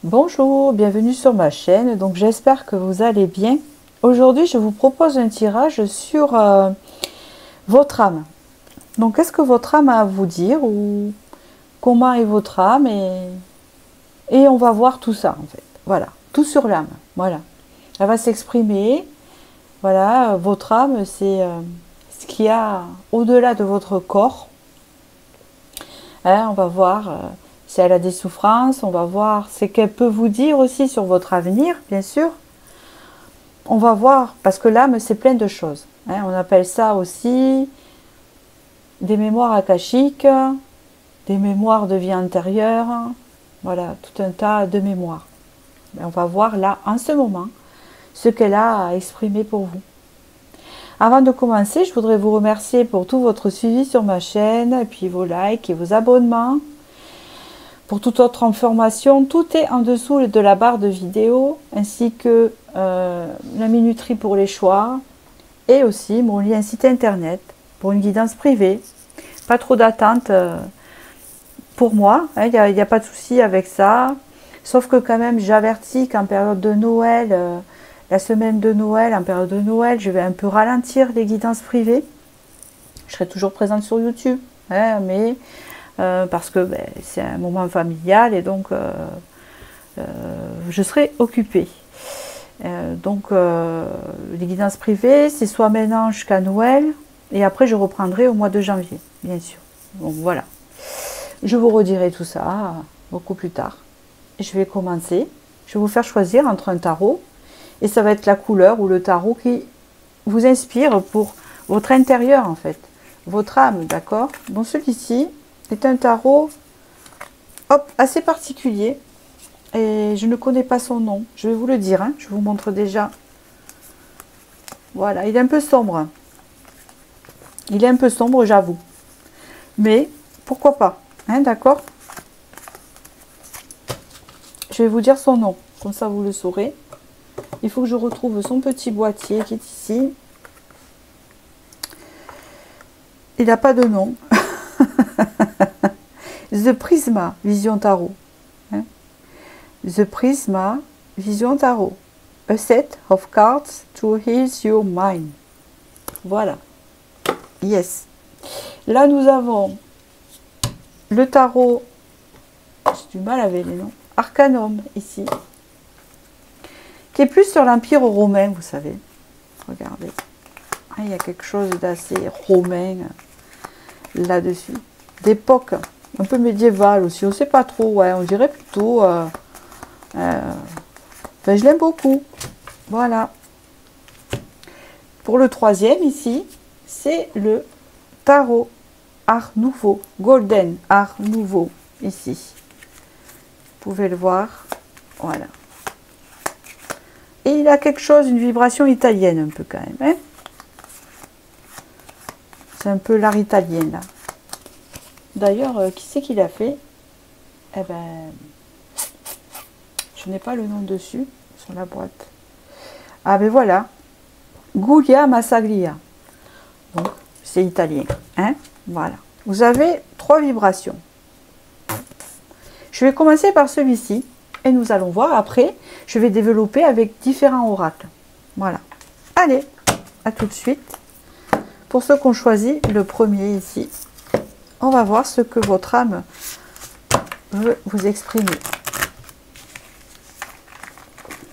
Bonjour, bienvenue sur ma chaîne. Donc j'espère que vous allez bien. Aujourd'hui, je vous propose un tirage sur votre âme. Donc qu'est-ce que votre âme a à vous dire ou comment est votre âme et on va voir tout ça en fait. Voilà, tout sur l'âme. Voilà, elle va s'exprimer. Voilà, votre âme, c'est ce qu'il y a au-delà de votre corps. Hein, on va voir si elle a des souffrances, on va voir ce qu'elle peut vous dire aussi sur votre avenir, bien sûr. On va voir, parce que l'âme, c'est plein de choses. Hein, on appelle ça aussi des mémoires akashiques, des mémoires de vie antérieure. Voilà, tout un tas de mémoires. On va voir là, en ce moment, ce qu'elle a à exprimer pour vous. Avant de commencer, je voudrais vous remercier pour tout votre suivi sur ma chaîne, et puis vos likes et vos abonnements. Pour toute autre information, tout est en dessous de la barre de vidéo, ainsi que la minuterie pour les choix, et aussi mon lien site internet pour une guidance privée. Pas trop d'attente pour moi, il n'y a pas de souci avec ça. Sauf que quand même, j'avertis qu'en période de Noël, la semaine de Noël, en période de Noël, je vais un peu ralentir les guidances privées. Je serai toujours présente sur YouTube, hein, mais parce que c'est un moment familial et donc je serai occupée. Les guidances privées, c'est soit maintenant jusqu'à Noël, et après je reprendrai au mois de janvier, bien sûr. Donc voilà. Je vous redirai tout ça beaucoup plus tard. Je vais commencer. Je vais vous faire choisir entre un tarot, et ça va être la couleur ou le tarot qui vous inspire pour votre intérieur en fait, votre âme, d'accord? Donc celui-ci est un tarot assez particulier. Et je ne connais pas son nom. Je vais vous le dire. Hein. Je vous montre déjà. Voilà, il est un peu sombre. Il est un peu sombre, j'avoue. Mais pourquoi pas. Hein, d'accord? Je vais vous dire son nom. Comme ça, vous le saurez. Il faut que je retrouve son petit boîtier qui est ici. Il n'a pas de nom. The Prisma Vision Tarot. Hein? The Prisma Vision Tarot. A set of cards to heal your mind. Voilà. Yes. Là, nous avons le tarot. J'ai du mal avec les noms. Arcanum, ici. Qui est plus sur l'Empire romain, vous savez. Regardez. Ah, il y a quelque chose d'assez romain là-dessus. D'époque un peu médiévale aussi. On ne sait pas trop. Ouais, on dirait plutôt... je l'aime beaucoup. Voilà. Pour le troisième ici, c'est le tarot Art Nouveau, Golden Art Nouveau, ici. Vous pouvez le voir. Voilà. Et il a quelque chose, une vibration italienne un peu quand même. Hein, c'est un peu l'art italien là. D'ailleurs, qui c'est qui l'a fait? Eh ben, je n'ai pas le nom dessus sur la boîte. Ah ben voilà. Giulia Massaglia. Donc, c'est italien. Hein? Voilà. Vous avez 3 vibrations. Je vais commencer par celui-ci. Et nous allons voir après. Je vais développer avec différents oracles. Voilà. Allez, à tout de suite. Pour ceux qui ont choisi le premier ici, on va voir ce que votre âme veut vous exprimer.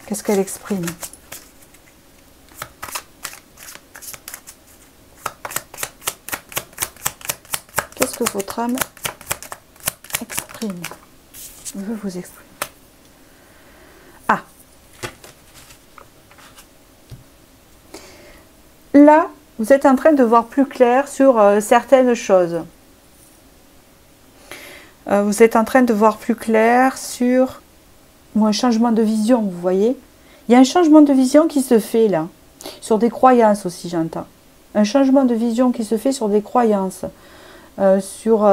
Qu'est-ce qu'elle exprime? Qu'est-ce que votre âme exprime? Veut vous exprimer. Ah. Là, vous êtes en train de voir plus clair sur certaines choses. Vous êtes en train de voir plus clair sur un changement de vision, vous voyez. Il y a un changement de vision qui se fait là. Sur des croyances aussi, j'entends. Un changement de vision qui se fait sur des croyances. Sur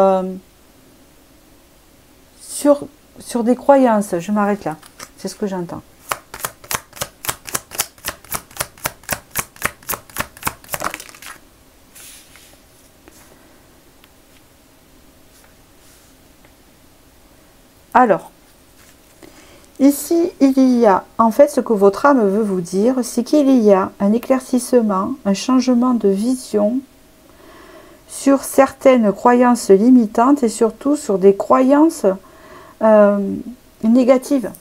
des croyances. Je m'arrête là. C'est ce que j'entends. Alors, Ici, il y a, en fait, ce que votre âme veut vous dire, c'est qu'il y a un éclaircissement, un changement de vision sur certaines croyances limitantes et surtout sur des croyances négatives,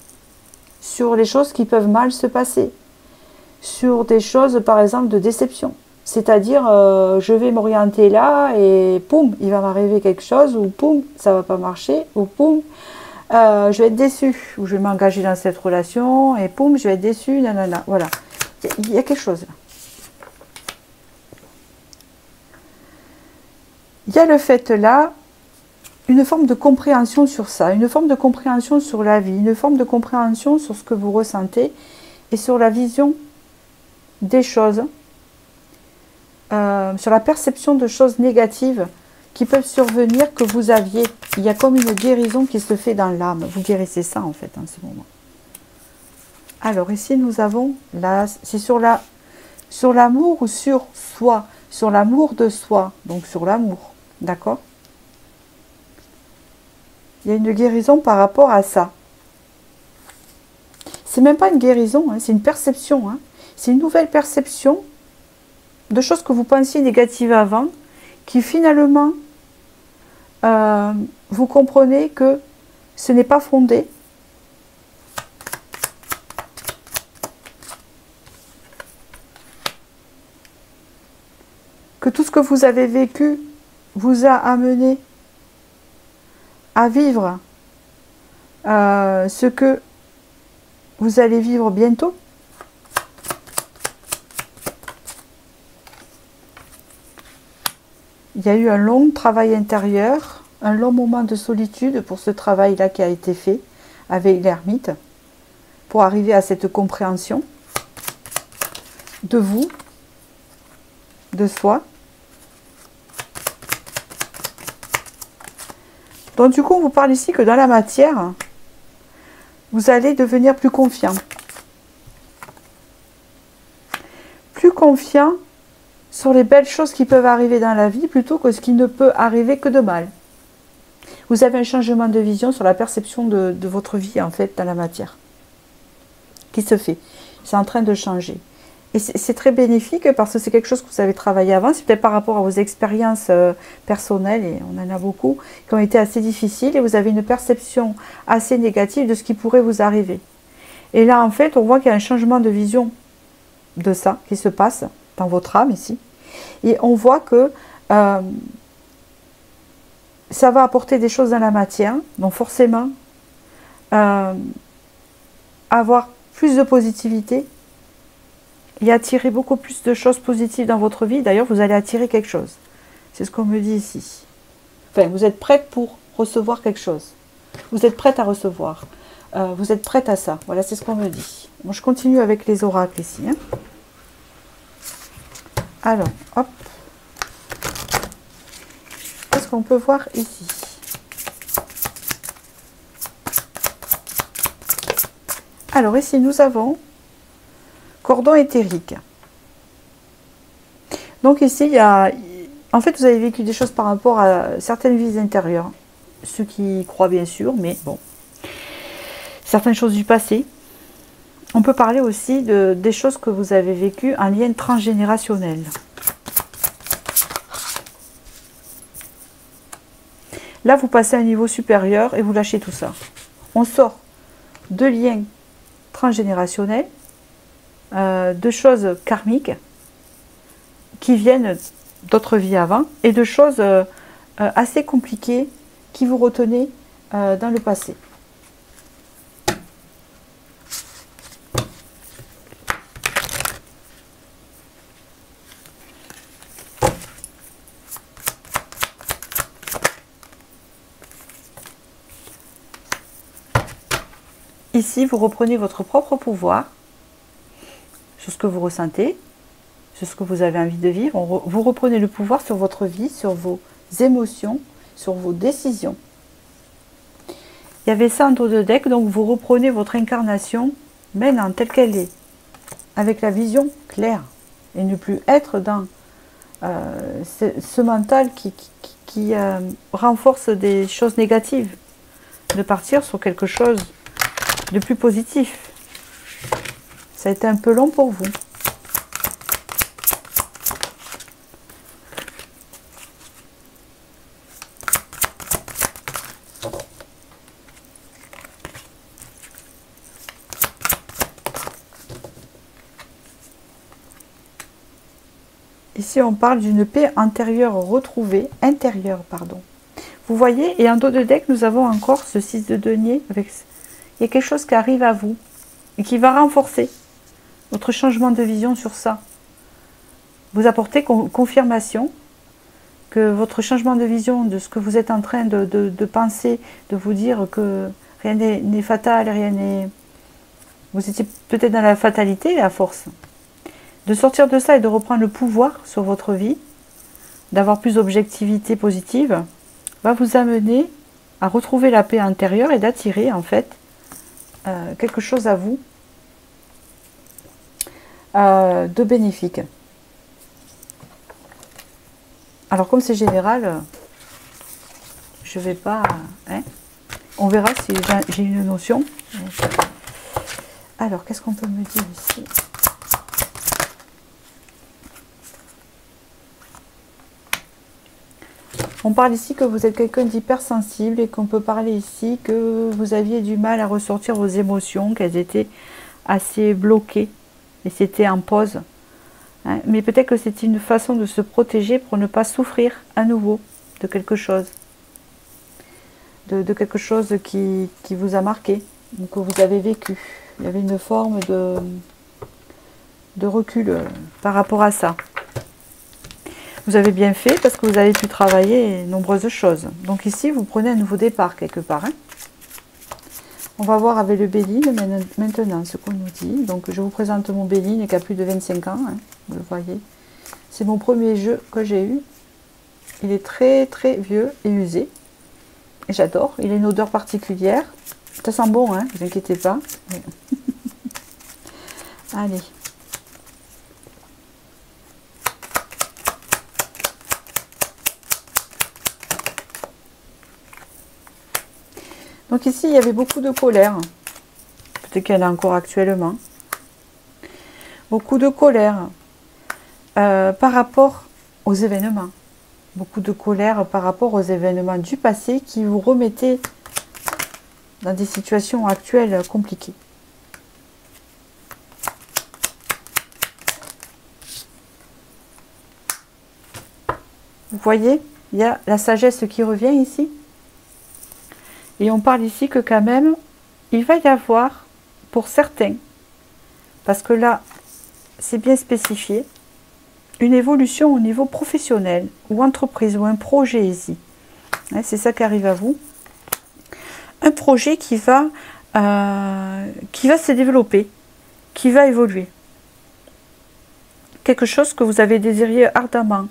sur les choses qui peuvent mal se passer, sur des choses, par exemple, de déception. C'est-à-dire, je vais m'orienter là et poum, il va m'arriver quelque chose, ou poum, ça va pas marcher, ou poum, je vais être déçu, ou je vais m'engager dans cette relation, et poum, je vais être déçu, nanana, voilà. Il y a quelque chose là. Il y a le fait là, une forme de compréhension sur ça, une forme de compréhension sur la vie, une forme de compréhension sur ce que vous ressentez, et sur la vision des choses, sur la perception de choses négatives qui peuvent survenir que vous aviez. Il y a comme une guérison qui se fait dans l'âme. Vous guérissez ça en fait en ce moment. Alors ici nous avons, là, c'est sur l'amour ou sur soi, sur l'amour de soi, donc sur l'amour, d'accord? Il y a une guérison par rapport à ça. C'est même pas une guérison, hein, c'est une perception, hein. C'est une nouvelle perception de choses que vous pensiez négatives avant, qui finalement, vous comprenez que ce n'est pas fondé. Que tout ce que vous avez vécu vous a amené à vivre ce que vous allez vivre bientôt. Il y a eu un long travail intérieur, un long moment de solitude pour ce travail-là qui a été fait avec l'ermite, pour arriver à cette compréhension de vous, de soi. Donc du coup, on vous parle ici que dans la matière, vous allez devenir plus confiant. Plus confiant sur les belles choses qui peuvent arriver dans la vie plutôt que ce qui ne peut arriver que de mal. Vous avez un changement de vision sur la perception de votre vie en fait dans la matière qui se fait. C'est en train de changer. Et c'est très bénéfique parce que c'est quelque chose que vous avez travaillé avant. C'est peut-être par rapport à vos expériences personnelles, et on en a beaucoup, qui ont été assez difficiles, et vous avez une perception assez négative de ce qui pourrait vous arriver. Et là, en fait, on voit qu'il y a un changement de vision de ça qui se passe dans votre âme ici. Et on voit que ça va apporter des choses dans la matière, donc forcément avoir plus de positivité et attirer beaucoup plus de choses positives dans votre vie. D'ailleurs, vous allez attirer quelque chose. C'est ce qu'on me dit ici. Enfin, vous êtes prête pour recevoir quelque chose. Vous êtes prête à recevoir. Vous êtes prête à ça. Voilà, c'est ce qu'on me dit. Bon, je continue avec les oracles ici. Hein. Alors, hop. Qu'est-ce qu'on peut voir ici? Alors, ici, nous avons cordon éthérique. Donc ici, il y a... En fait, vous avez vécu des choses par rapport à certaines vies intérieures. Ceux qui y croient, bien sûr, mais bon. Certaines choses du passé. On peut parler aussi des choses que vous avez vécues en lien transgénérationnel. Là, vous passez à un niveau supérieur et vous lâchez tout ça. On sort de liens transgénérationnels, de choses karmiques qui viennent d'autres vies avant et de choses assez compliquées qui vous retenaient dans le passé. Ici, vous reprenez votre propre pouvoir sur ce que vous ressentez, sur ce que vous avez envie de vivre. Vous reprenez le pouvoir sur votre vie, sur vos émotions, sur vos décisions. Il y avait ça en dos de deck, donc vous reprenez votre incarnation maintenant telle qu'elle est, avec la vision claire, et ne plus être dans ce mental qui renforce des choses négatives, de partir sur quelque chose de plus positif. Ça a été un peu long pour vous. Ici, on parle d'une paix intérieure retrouvée, intérieure, pardon. Vous voyez, et en dos de deck, nous avons encore ce 6 de denier. Avec... Il y a quelque chose qui arrive à vous et qui va renforcer votre changement de vision sur ça. Vous apportez confirmation que votre changement de vision de ce que vous êtes en train de penser, de vous dire que rien n'est fatal, rien n'est... Vous étiez peut-être dans la fatalité, la force. De sortir de ça et de reprendre le pouvoir sur votre vie, d'avoir plus d'objectivité positive, va vous amener à retrouver la paix intérieure et d'attirer en fait quelque chose à vous de bénéfique. Alors comme c'est général, je vais pas... Hein, on verra si j'ai une notion. Alors qu'est-ce qu'on peut me dire ici ? On parle ici que vous êtes quelqu'un d'hypersensible et qu'on peut parler ici que vous aviez du mal à ressortir vos émotions, qu'elles étaient assez bloquées et c'était en pause. Hein, mais peut-être que c'est une façon de se protéger pour ne pas souffrir à nouveau de quelque chose. De quelque chose qui vous a marqué, ou que vous avez vécu. Il y avait une forme de recul par rapport à ça. Vous avez bien fait parce que vous avez pu travailler nombreuses choses. Donc ici, vous prenez un nouveau départ quelque part. Hein. On va voir avec le Béline maintenant ce qu'on nous dit. Donc je vous présente mon Béline qui a plus de 25 ans. Hein, vous le voyez. C'est mon premier jeu que j'ai eu. Il est très très vieux et usé. Et j'adore. Il a une odeur particulière. Ça sent bon, hein, ne vous inquiétez pas. Allez. Donc ici, il y avait beaucoup de colère. Peut-être qu'il y en a encore actuellement. Beaucoup de colère par rapport aux événements. Beaucoup de colère par rapport aux événements du passé qui vous remettaient dans des situations actuelles compliquées. Vous voyez, il y a la sagesse qui revient ici. Et on parle ici que quand même, il va y avoir, pour certains, parce que là, c'est bien spécifié, une évolution au niveau professionnel, ou entreprise, ou un projet ici. Hein, c'est ça qui arrive à vous. Un projet qui va se développer, qui va évoluer. Quelque chose que vous avez désiré ardemment,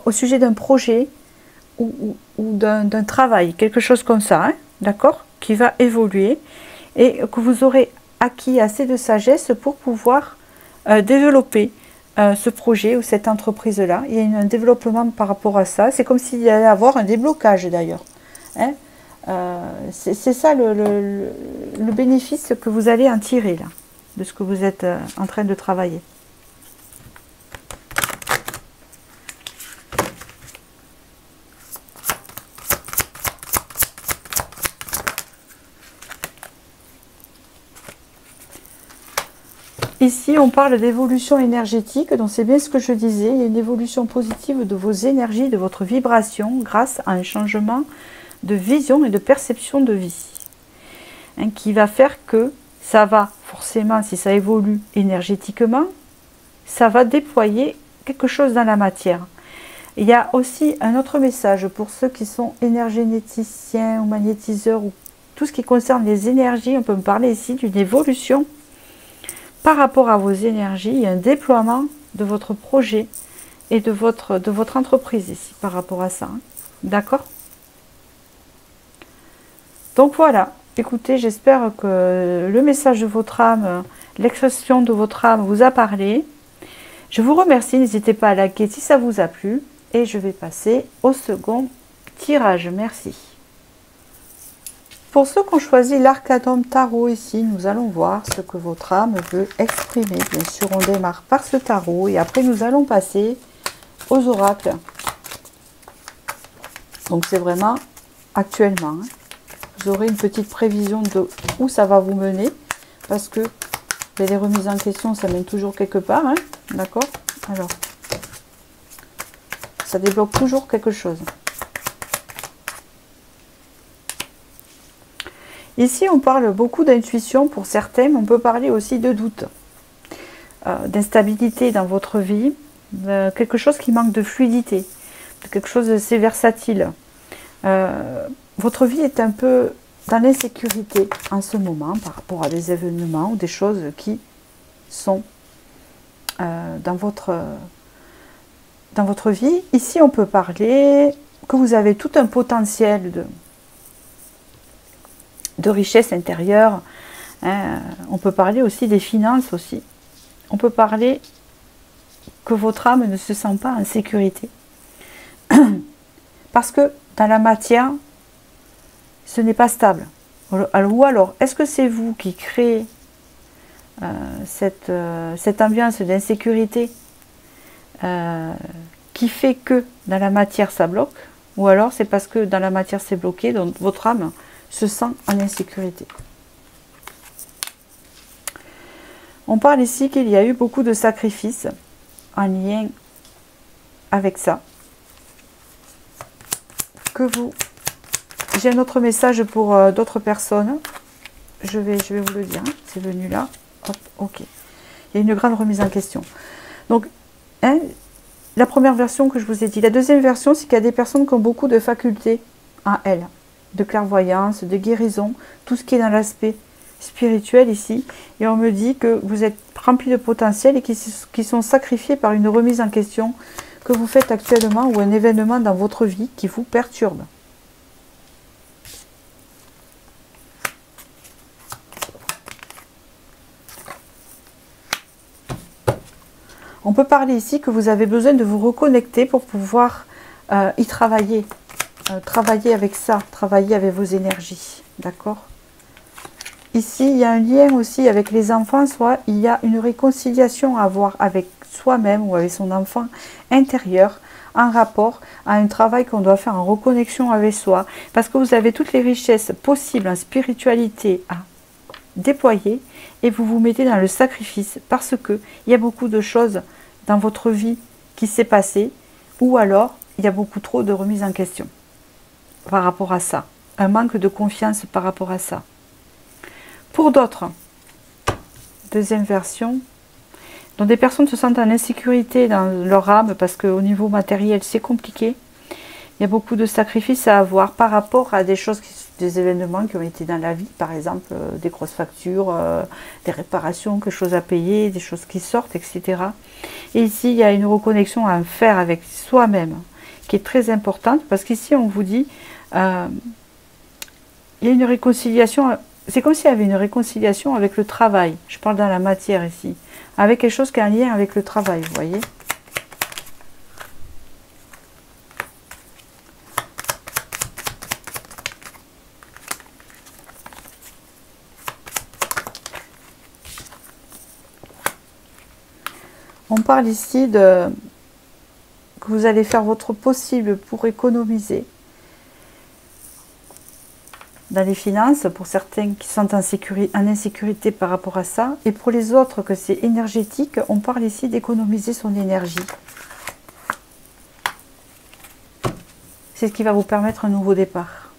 au sujet d'un projet, ou d'un travail, quelque chose comme ça, hein, d'accord, qui va évoluer et que vous aurez acquis assez de sagesse pour pouvoir développer ce projet ou cette entreprise-là. Il y a un développement par rapport à ça. C'est comme s'il y allait avoir un déblocage d'ailleurs. Hein. C'est ça le bénéfice que vous allez en tirer là, de ce que vous êtes en train de travailler. Ici, on parle d'évolution énergétique, donc c'est bien ce que je disais, il y a une évolution positive de vos énergies, de votre vibration, grâce à un changement de vision et de perception de vie, hein, qui va faire que ça va, forcément, si ça évolue énergétiquement, ça va déployer quelque chose dans la matière. Il y a aussi un autre message pour ceux qui sont énergéticiens ou magnétiseurs, ou tout ce qui concerne les énergies, on peut me parler ici d'une évolution par rapport à vos énergies, un déploiement de votre projet et de votre entreprise ici, par rapport à ça. Hein. D'accord? Donc voilà, écoutez, j'espère que le message de votre âme, l'expression de votre âme vous a parlé. Je vous remercie, n'hésitez pas à liker si ça vous a plu. Et je vais passer au second tirage. Merci. Pour ceux qui ont choisi l'Arcanum Tarot ici, nous allons voir ce que votre âme veut exprimer. Bien sûr, on démarre par ce tarot et après nous allons passer aux oracles. Donc c'est vraiment actuellement. Hein. Vous aurez une petite prévision de où ça va vous mener. Parce que les remises en question, ça mène toujours quelque part. Hein. D'accord? Alors, ça débloque toujours quelque chose. Ici, on parle beaucoup d'intuition pour certains, mais on peut parler aussi de doute, d'instabilité dans votre vie, quelque chose qui manque de fluidité, quelque chose d'assez versatile. Votre vie est un peu dans l'insécurité en ce moment par rapport à des événements ou des choses qui sont dans votre vie. Ici, on peut parler que vous avez tout un potentiel de richesse intérieure. Hein. On peut parler aussi des finances aussi. On peut parler que votre âme ne se sent pas en sécurité. Parce que dans la matière, ce n'est pas stable. Ou alors, est-ce que c'est vous qui créez cette ambiance d'insécurité qui fait que dans la matière ça bloque, ou alors c'est parce que dans la matière c'est bloqué, donc votre âme se sent en insécurité. On parle ici qu'il y a eu beaucoup de sacrifices en lien avec ça. J'ai un autre message pour d'autres personnes. Je vais vous le dire. C'est venu là. Hop, ok. Il y a une grande remise en question. Donc, hein, la première version que je vous ai dit. La deuxième version, c'est qu'il y a des personnes qui ont beaucoup de facultés en elles. De clairvoyance, de guérison, tout ce qui est dans l'aspect spirituel ici. Et on me dit que vous êtes rempli de potentiel et qui sont sacrifiés par une remise en question que vous faites actuellement ou un événement dans votre vie qui vous perturbe. On peut parler ici que vous avez besoin de vous reconnecter pour pouvoir y travailler. Travailler avec ça, travailler avec vos énergies. D'accord? Ici, il y a un lien aussi avec les enfants, soit il y a une réconciliation à avoir avec soi-même ou avec son enfant intérieur en rapport à un travail qu'on doit faire en reconnexion avec soi. Parce que vous avez toutes les richesses possibles en spiritualité à déployer et vous vous mettez dans le sacrifice parce que il y a beaucoup de choses dans votre vie qui s'est passé ou alors il y a beaucoup trop de remises en question par rapport à ça, un manque de confiance par rapport à ça. Pour d'autres, deuxième version, dont des personnes se sentent en insécurité dans leur âme parce qu'au niveau matériel c'est compliqué, il y a beaucoup de sacrifices à avoir par rapport à des choses, des événements qui ont été dans la vie, par exemple des grosses factures, des réparations, quelque chose à payer, des choses qui sortent, etc. Et ici, il y a une reconnexion à faire avec soi-même qui est très importante parce qu'ici, on vous dit, il y a une réconciliation, c'est comme s'il y avait une réconciliation avec le travail. Je parle dans la matière ici, avec quelque chose qui a un lien avec le travail, vous voyez. On parle ici que vous allez faire votre possible pour économiser dans les finances, pour certains qui sont en insécurité par rapport à ça, et pour les autres que c'est énergétique, on parle ici d'économiser son énergie. C'est ce qui va vous permettre un nouveau départ.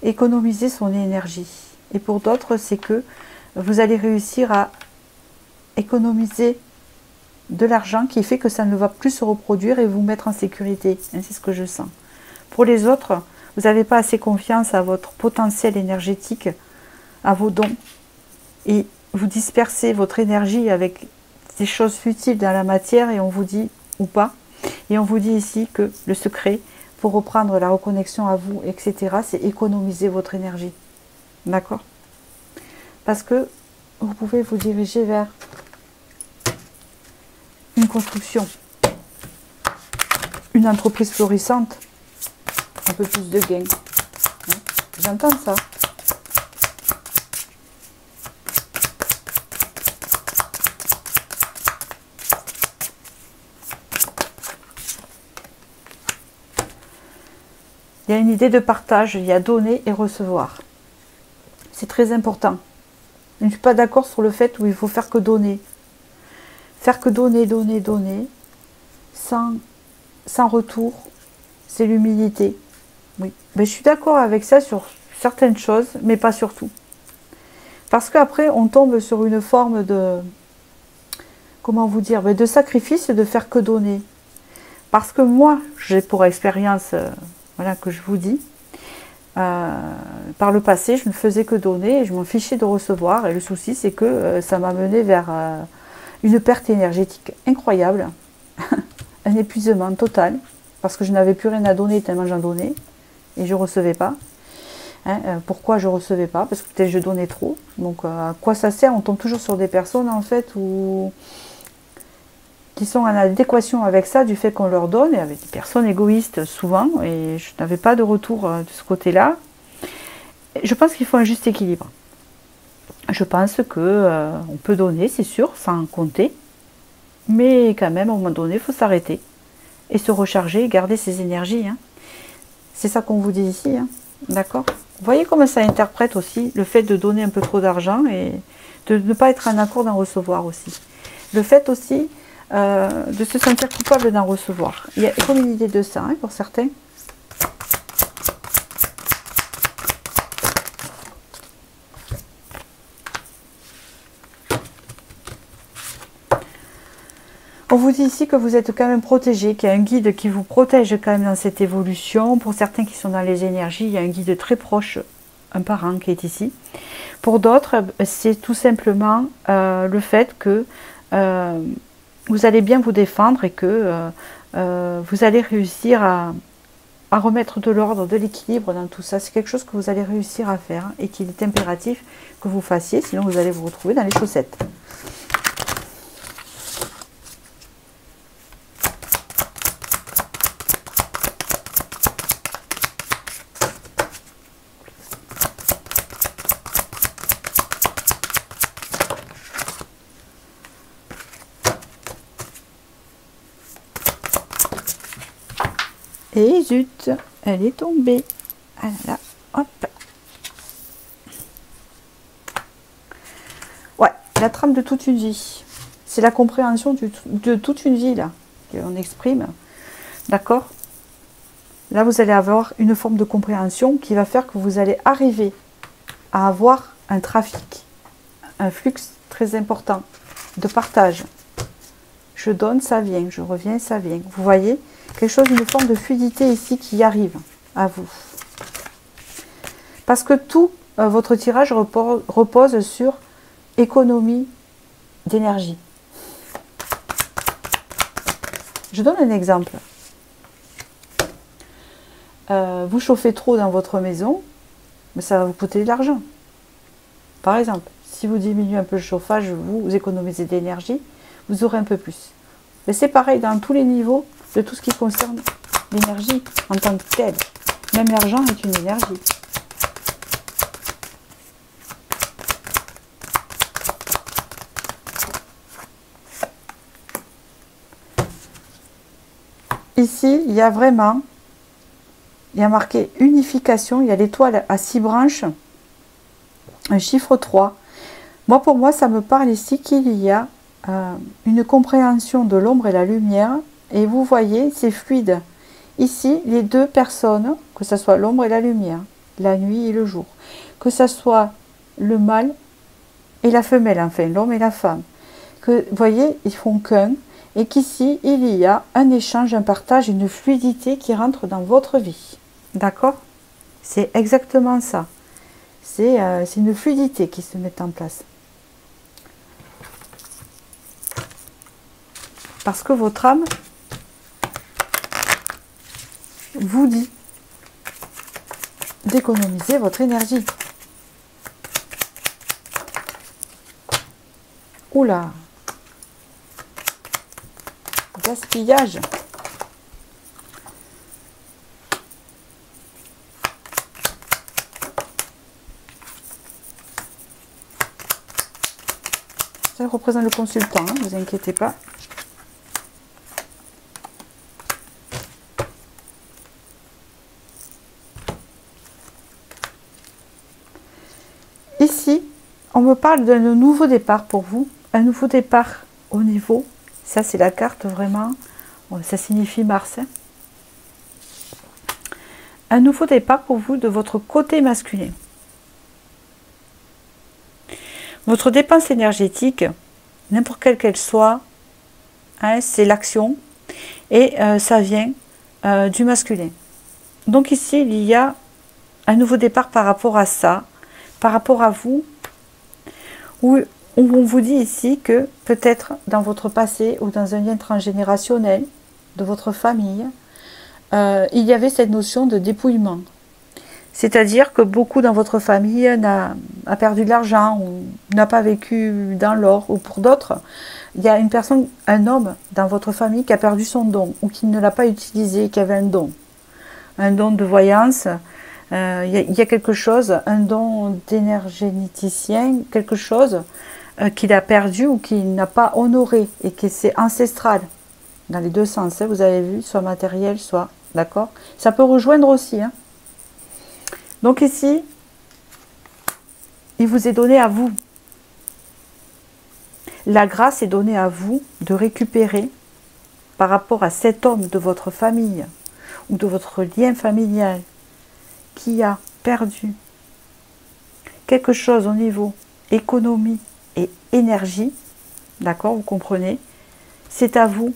Économiser son énergie. Et pour d'autres, c'est que vous allez réussir à économiser de l'argent qui fait que ça ne va plus se reproduire et vous mettre en sécurité. C'est ce que je sens. Pour les autres, vous n'avez pas assez confiance à votre potentiel énergétique, à vos dons. Et vous dispersez votre énergie avec des choses futiles dans la matière et on vous dit, ou pas. Et on vous dit ici que le secret pour reprendre la reconnexion à vous, etc., c'est économiser votre énergie. D'accord? Parce que vous pouvez vous diriger vers une construction, une entreprise florissante, un peu plus de gains. J'entends ça. Il y a une idée de partage, il y a donner et recevoir. C'est très important. Je ne suis pas d'accord sur le fait où il faut faire que donner. Faire que donner, donner, donner, sans retour, c'est l'humilité. Oui, mais je suis d'accord avec ça sur certaines choses, mais pas sur tout. Parce qu'après, on tombe sur une forme de, comment vous dire, de sacrifice de faire que donner. Parce que moi, j'ai pour expérience, voilà que je vous dis, par le passé, je ne faisais que donner et je m'en fichais de recevoir. Et le souci, c'est que ça m'a mené vers une perte énergétique incroyable, un épuisement total, parce que je n'avais plus rien à donner tellement j'en donnais et je ne recevais pas. Hein, pourquoi je ne recevais pas? Parce que peut-être je donnais trop. Donc à quoi ça sert? On tombe toujours sur des personnes en fait qui sont en adéquation avec ça, du fait qu'on leur donne, et avec des personnes égoïstes souvent, et je n'avais pas de retour de ce côté-là. Je pense qu'il faut un juste équilibre. Je pense que on peut donner, c'est sûr, sans compter, mais quand même, à un moment donné, il faut s'arrêter et se recharger, garder ses énergies. Hein. C'est ça qu'on vous dit ici, hein. D'accord? Vous voyez comment ça interprète aussi le fait de donner un peu trop d'argent et de ne pas être en accord d'en recevoir aussi. Le fait aussi de se sentir coupable d'en recevoir. Il y a comme une idée de ça, hein, pour certains. On vous dit ici que vous êtes quand même protégé, qu'il y a un guide qui vous protège quand même dans cette évolution. Pour certains qui sont dans les énergies, il y a un guide très proche, un parent qui est ici. Pour d'autres, c'est tout simplement le fait que vous allez bien vous défendre et que vous allez réussir à remettre de l'ordre, de l'équilibre dans tout ça. C'est quelque chose que vous allez réussir à faire et qu'il est impératif que vous fassiez, sinon vous allez vous retrouver dans les chaussettes. Et zut, elle est tombée. Ah là, hop. Ouais, la trame de toute une vie. C'est la compréhension de toute une vie, là, qu'on exprime. D'accord? Là, vous allez avoir une forme de compréhension qui va faire que vous allez arriver à avoir un trafic, un flux très important de partage. Je donne, ça vient. Je reviens, ça vient. Vous voyez? Quelque chose, une forme de fluidité ici qui arrive à vous. Parce que tout votre tirage repose sur économie d'énergie. Je donne un exemple. Vous chauffez trop dans votre maison, mais ça va vous coûter de l'argent. Par exemple, si vous diminuez un peu le chauffage, vous économisez de l'énergie, vous aurez un peu plus. Mais c'est pareil dans tous les niveaux de tout ce qui concerne l'énergie en tant que telle. Même l'argent est une énergie. Ici, il y a vraiment, il y a marqué unification, il y a l'étoile à 6 branches, un chiffre 3. Moi, pour moi, ça me parle ici qu'il y a une compréhension de l'ombre et la lumière. Et vous voyez, c'est fluide. Ici, les deux personnes, que ce soit l'ombre et la lumière, la nuit et le jour, que ce soit le mâle et la femelle, enfin, l'homme et la femme, que vous voyez, ils font qu'un, et qu'ici, il y a un échange, un partage, une fluidité qui rentre dans votre vie. D'accord? C'est exactement ça. C'est une fluidité qui se met en place. Parce que votre âme vous dit d'économiser votre énergie. Oula! Gaspillage. Ça représente le consultant, ne vous inquiétez pas. Ici, on me parle d'un nouveau départ pour vous. Un nouveau départ au niveau. Ça, c'est la carte vraiment. Ça signifie Mars. Hein. Un nouveau départ pour vous de votre côté masculin. Votre dépense énergétique, n'importe quelle qu'elle soit, hein, c'est l'action. Et ça vient du masculin. Donc ici, il y a un nouveau départ par rapport à ça, par rapport à vous, où on vous dit ici que peut-être dans votre passé ou dans un lien transgénérationnel de votre famille, il y avait cette notion de dépouillement. C'est-à-dire que beaucoup dans votre famille a perdu de l'argent ou n'a pas vécu dans l'or, ou pour d'autres, il y a une personne, un homme dans votre famille qui a perdu son don ou qui ne l'a pas utilisé, qui avait un don de voyance. Il y a quelque chose, un don d'énergéticien, quelque chose qu'il a perdu ou qu'il n'a pas honoré et que c'est ancestral dans les deux sens, hein, vous avez vu, soit matériel, soit, d'accord. Ça peut rejoindre aussi. Hein. Donc ici, il vous est donné à vous. La grâce est donnée à vous de récupérer par rapport à cet homme de votre famille ou de votre lien familial qui a perdu quelque chose au niveau économie et énergie, d'accord, vous comprenez, c'est à vous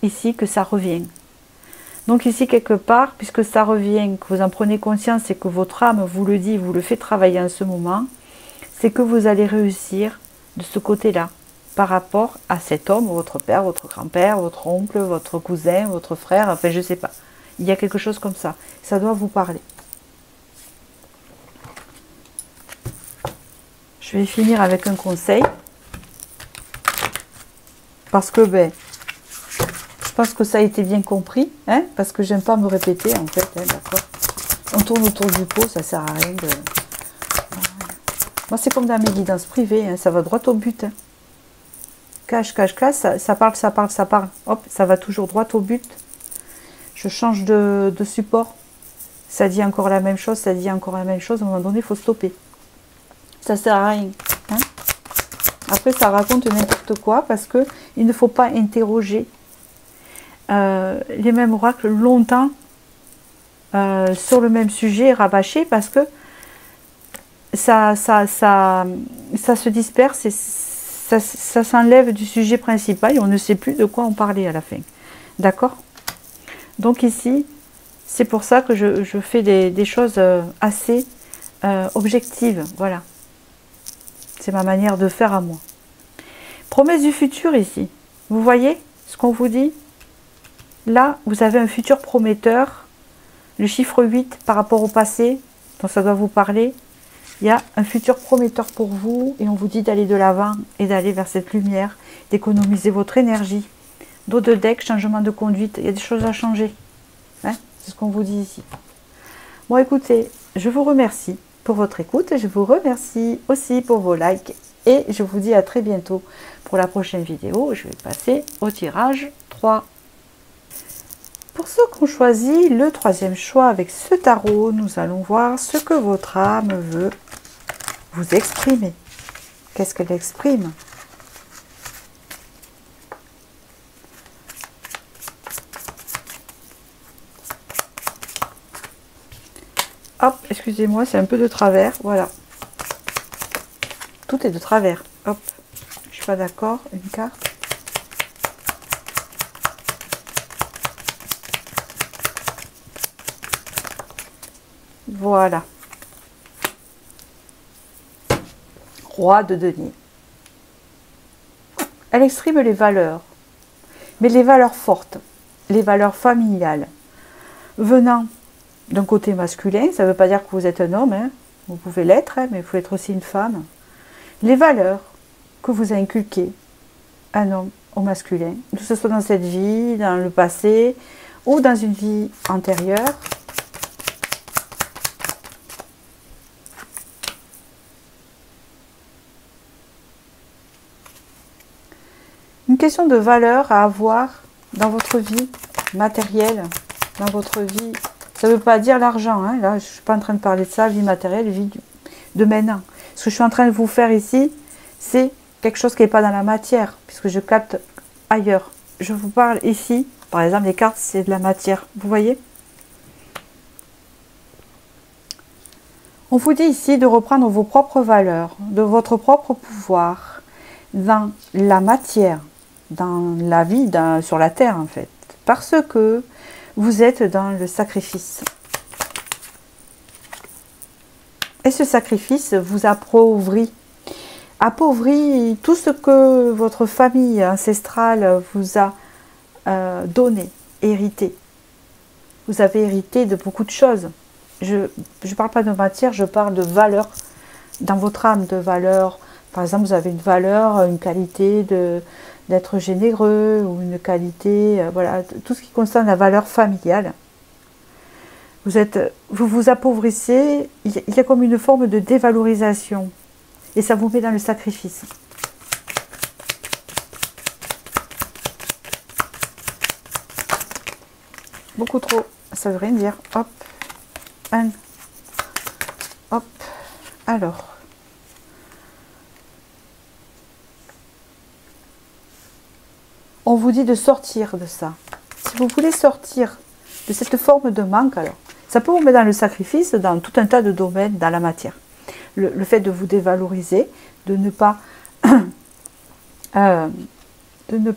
ici que ça revient. Donc ici quelque part, puisque ça revient, que vous en prenez conscience et que votre âme vous le dit, vous le fait travailler en ce moment, c'est que vous allez réussir de ce côté-là, par rapport à cet homme, votre père, votre grand-père, votre oncle, votre cousin, votre frère, enfin je ne sais pas. Il y a quelque chose comme ça. Ça doit vous parler. Je vais finir avec un conseil. Parce que, je pense que ça a été bien compris. Hein, parce que j'aime pas me répéter, en fait. Hein, d'accord. On tourne autour du pot, ça sert à rien de... Moi, c'est comme dans mes guidances privées. Hein, ça va droit au but. Hein. Cache, cache, cache. Ça parle, ça parle, ça parle. Hop, ça va toujours droit au but. Je change de support. Ça dit encore la même chose, ça dit encore la même chose. À un moment donné, il faut stopper. Ça sert à rien. Hein. Après, ça raconte n'importe quoi parce que il ne faut pas interroger les mêmes oracles longtemps sur le même sujet, rabâché, parce que ça se disperse et ça s'enlève du sujet principal et on ne sait plus de quoi on parlait à la fin. D'accord? Donc ici, c'est pour ça que je fais des choses assez objectives. Voilà. C'est ma manière de faire à moi. Promesse du futur ici. Vous voyez ce qu'on vous dit? Là, vous avez un futur prometteur. Le chiffre 8 par rapport au passé, donc ça doit vous parler. Il y a un futur prometteur pour vous et on vous dit d'aller de l'avant et d'aller vers cette lumière, d'économiser votre énergie. Dos de deck, changement de conduite, il y a des choses à changer. Hein, c'est ce qu'on vous dit ici. Bon, écoutez, je vous remercie pour votre écoute. Je vous remercie aussi pour vos likes. Et je vous dis à très bientôt pour la prochaine vidéo. Je vais passer au tirage 3. Pour ceux qui ont choisi le troisième choix avec ce tarot, nous allons voir ce que votre âme veut vous exprimer. Qu'est-ce qu'elle exprime? Hop, excusez-moi, c'est un peu de travers. Voilà. Tout est de travers. Hop. Je suis pas d'accord. Une carte. Voilà. Roi de denier. Elle exprime les valeurs. Mais les valeurs fortes. Les valeurs familiales. Venant d'un côté masculin, ça ne veut pas dire que vous êtes un homme. Hein. Vous pouvez l'être, hein, mais vous pouvez être aussi une femme. Les valeurs que vous a inculquées un homme au masculin, que ce soit dans cette vie, dans le passé ou dans une vie antérieure. question de valeur à avoir dans votre vie matérielle, dans votre vie. Ça ne veut pas dire l'argent, hein. Là je ne suis pas en train de parler de ça, vie matérielle, vie de maintenant. Ce que je suis en train de vous faire ici, c'est quelque chose qui n'est pas dans la matière, puisque je capte ailleurs. Je vous parle ici, par exemple, les cartes, c'est de la matière, vous voyez? On vous dit ici de reprendre vos propres valeurs, de votre propre pouvoir dans la matière, dans la vie, sur la terre en fait, parce que vous êtes dans le sacrifice. Et ce sacrifice vous appauvrit tout ce que votre famille ancestrale vous a donné, hérité. Vous avez hérité de beaucoup de choses. Je ne parle pas de matière, je parle de valeur dans votre âme, de valeur. Par exemple, vous avez une valeur, une qualité d'être généreux, ou une qualité, voilà, tout ce qui concerne la valeur familiale. Vous vous appauvrissez, il y a comme une forme de dévalorisation. Et ça vous met dans le sacrifice. Beaucoup trop, ça veut rien dire. Hop, hop, alors. On vous dit de sortir de ça. Si vous voulez sortir de cette forme de manque, alors, ça peut vous mettre dans le sacrifice, dans tout un tas de domaines, dans la matière. Le fait de vous dévaloriser, de ne pas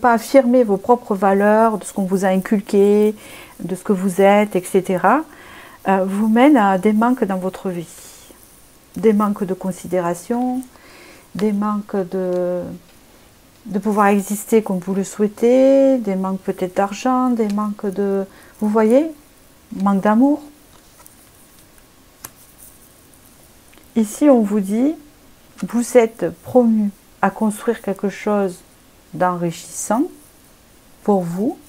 affirmer vos propres valeurs, de ce qu'on vous a inculqué, de ce que vous êtes, etc., vous mène à des manques dans votre vie. Des manques de considération, des manques de pouvoir exister comme vous le souhaitez, des manques peut-être d'argent, des manques de... Vous voyez? Manque d'amour. Ici, on vous dit, vous êtes promu à construire quelque chose d'enrichissant pour vous.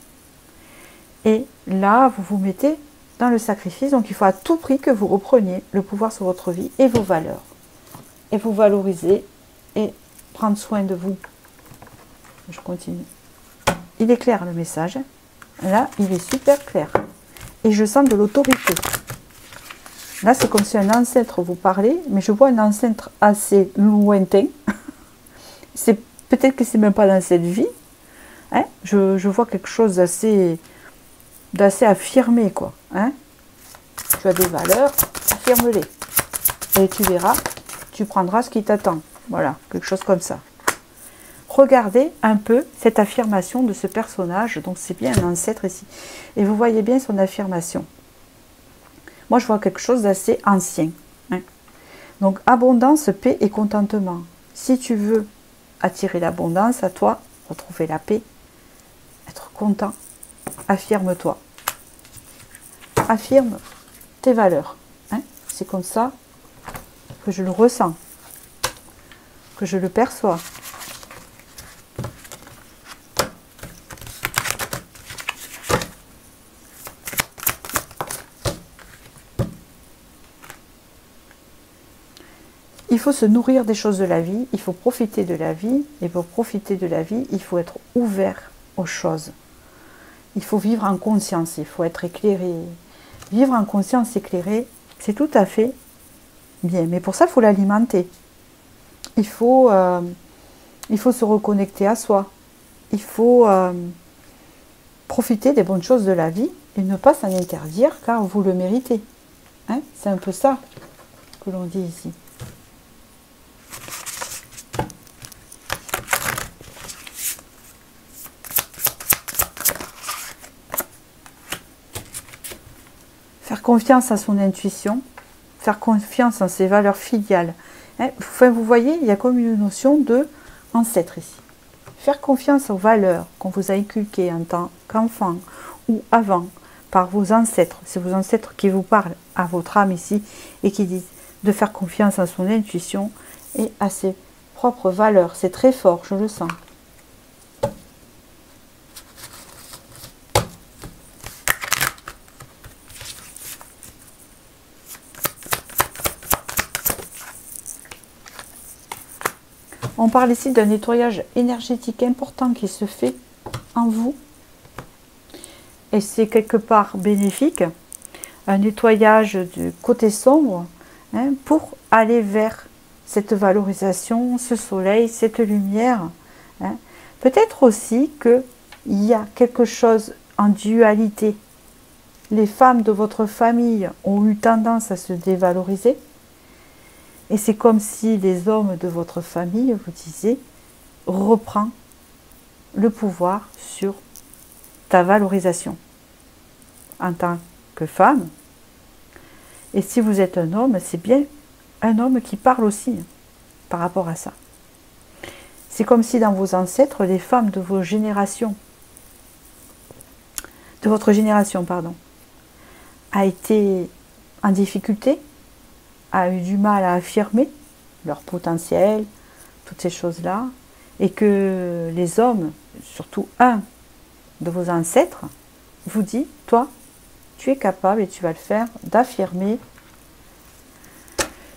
Et là, vous vous mettez dans le sacrifice. Donc, il faut à tout prix que vous repreniez le pouvoir sur votre vie et vos valeurs. Et vous valoriser et prendre soin de vous. Je continue. Il est clair le message. Là, il est super clair. Et je sens de l'autorité. Là, c'est comme si un ancêtre vous parlait, mais je vois un ancêtre assez lointain. C'est peut-être que c'est même pas dans cette vie. Hein? Je vois quelque chose d'assez affirmé, quoi. Hein? Tu as des valeurs, affirme-les. Et tu verras, tu prendras ce qui t'attend. Voilà, quelque chose comme ça. Regardez un peu cette affirmation de ce personnage. Donc c'est bien un ancêtre ici. Et vous voyez bien son affirmation. Moi, je vois quelque chose d'assez ancien. Hein. Donc, abondance, paix et contentement. Si tu veux attirer l'abondance à toi, retrouver la paix, être content, affirme-toi. Affirme tes valeurs. Hein. C'est comme ça que je le ressens, que je le perçois. Il faut se nourrir des choses de la vie, il faut profiter de la vie, et pour profiter de la vie, il faut être ouvert aux choses. Il faut vivre en conscience, il faut être éclairé. Vivre en conscience éclairée, c'est tout à fait bien, mais pour ça, il faut l'alimenter. Il faut se reconnecter à soi. Il faut profiter des bonnes choses de la vie et ne pas s'en interdire car vous le méritez. Hein? C'est un peu ça que l'on dit ici. Faire confiance à son intuition, faire confiance en ses valeurs filiales. Hein? Enfin, vous voyez, il y a comme une notion de ancêtre ici. Faire confiance aux valeurs qu'on vous a inculquées en tant qu'enfant ou avant par vos ancêtres. C'est vos ancêtres qui vous parlent à votre âme ici et qui disent de faire confiance à son intuition et à ses propres valeurs. C'est très fort, je le sens. On parle ici d'un nettoyage énergétique important qui se fait en vous. Et c'est quelque part bénéfique. Un nettoyage du côté sombre, hein, pour aller vers cette valorisation, ce soleil, cette lumière. Hein. Peut-être aussi qu'il y a quelque chose en dualité. Les femmes de votre famille ont eu tendance à se dévaloriser. Et c'est comme si les hommes de votre famille vous disaient, reprends le pouvoir sur ta valorisation en tant que femme. Et si vous êtes un homme, c'est bien un homme qui parle aussi par rapport à ça. C'est comme si dans vos ancêtres, les femmes de vos générations, de votre génération, pardon, a été en difficulté, a eu du mal à affirmer leur potentiel, toutes ces choses-là, et que les hommes, surtout un de vos ancêtres, vous dit, toi, tu es capable et tu vas le faire, d'affirmer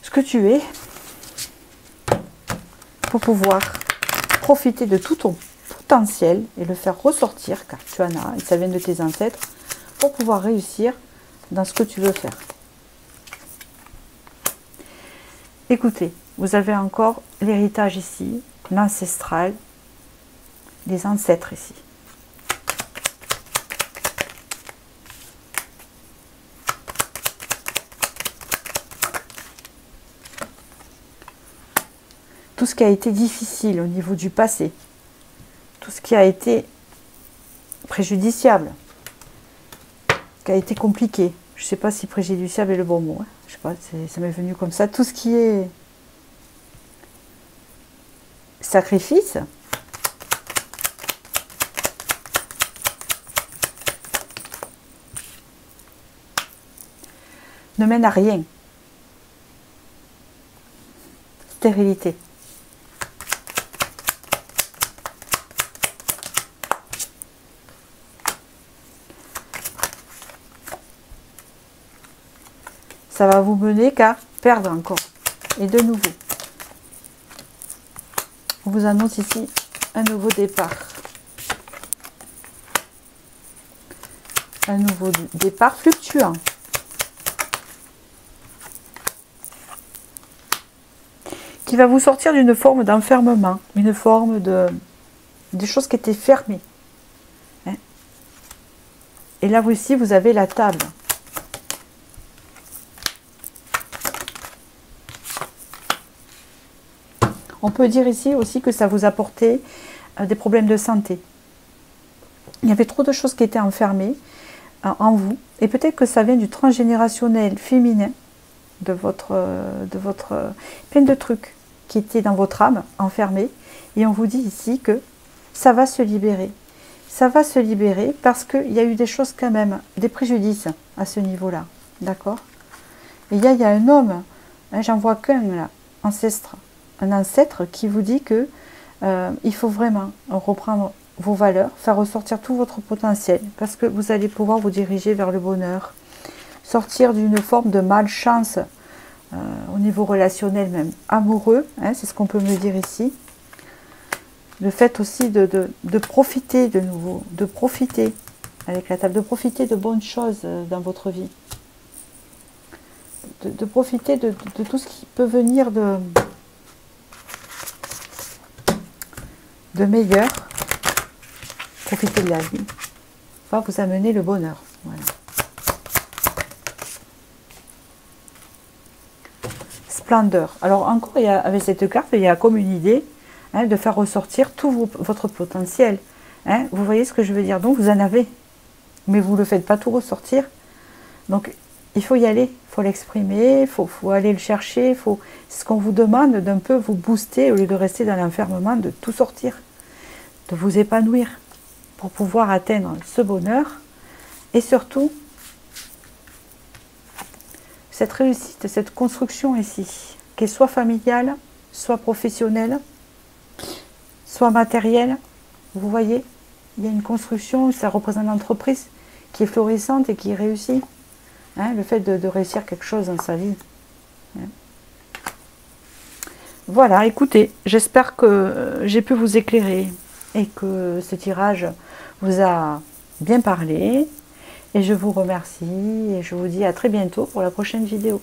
ce que tu es pour pouvoir profiter de tout ton potentiel et le faire ressortir, car tu en as, et ça vient de tes ancêtres, pour pouvoir réussir dans ce que tu veux faire. Écoutez, vous avez encore l'héritage ici, l'ancestral, les ancêtres ici. Tout ce qui a été difficile au niveau du passé, tout ce qui a été préjudiciable, qui a été compliqué. Je ne sais pas si préjudiciable est le bon mot. Hein. Je sais pas, ça m'est venu comme ça. Tout ce qui est sacrifice, ne mène à rien. Stérilité. Ça va vous mener qu'à perdre encore. Et de nouveau, on vous annonce ici un nouveau départ. Un nouveau départ fluctuant. Qui va vous sortir d'une forme d'enfermement, une forme de choses qui étaient fermées. Hein? Et là aussi, vous avez la table. On peut dire ici aussi que ça vous apportait des problèmes de santé. Il y avait trop de choses qui étaient enfermées en vous. Et peut-être que ça vient du transgénérationnel féminin, de votre plein de trucs qui étaient dans votre âme, enfermés. Et on vous dit ici que ça va se libérer. Ça va se libérer parce qu'il y a eu des choses quand même, des préjudices à ce niveau-là. D'accord? Et il y a un homme, hein, j'en vois qu'un là, un ancêtre qui vous dit que il faut vraiment reprendre vos valeurs, faire ressortir tout votre potentiel, parce que vous allez pouvoir vous diriger vers le bonheur, sortir d'une forme de malchance au niveau relationnel, même amoureux, hein, c'est ce qu'on peut me dire ici. Le fait aussi de profiter de nouveau, de profiter avec la table, de profiter de bonnes choses dans votre vie, de profiter de tout ce qui peut venir de meilleur. Profiter de la vie va vous amener le bonheur. Voilà. Splendeur. Alors encore, avec cette carte, il y a comme une idée, hein, de faire ressortir tout votre potentiel. Hein. Vous voyez ce que je veux dire? Donc vous en avez, mais vous ne le faites pas tout ressortir. Donc il faut y aller, il faut l'exprimer, il faut aller le chercher. C'est ce qu'on vous demande d'un peu vous booster au lieu de rester dans l'enfermement, de tout sortir, de vous épanouir pour pouvoir atteindre ce bonheur et surtout cette réussite, cette construction ici, qu'elle soit familiale, soit professionnelle, soit matérielle. Vous voyez, il y a une construction, ça représente l'entreprise qui est florissante et qui réussit. Hein, le fait de réussir quelque chose dans sa vie. Hein. Voilà, écoutez, j'espère que j'ai pu vous éclairer et que ce tirage vous a bien parlé. Et je vous remercie et je vous dis à très bientôt pour la prochaine vidéo.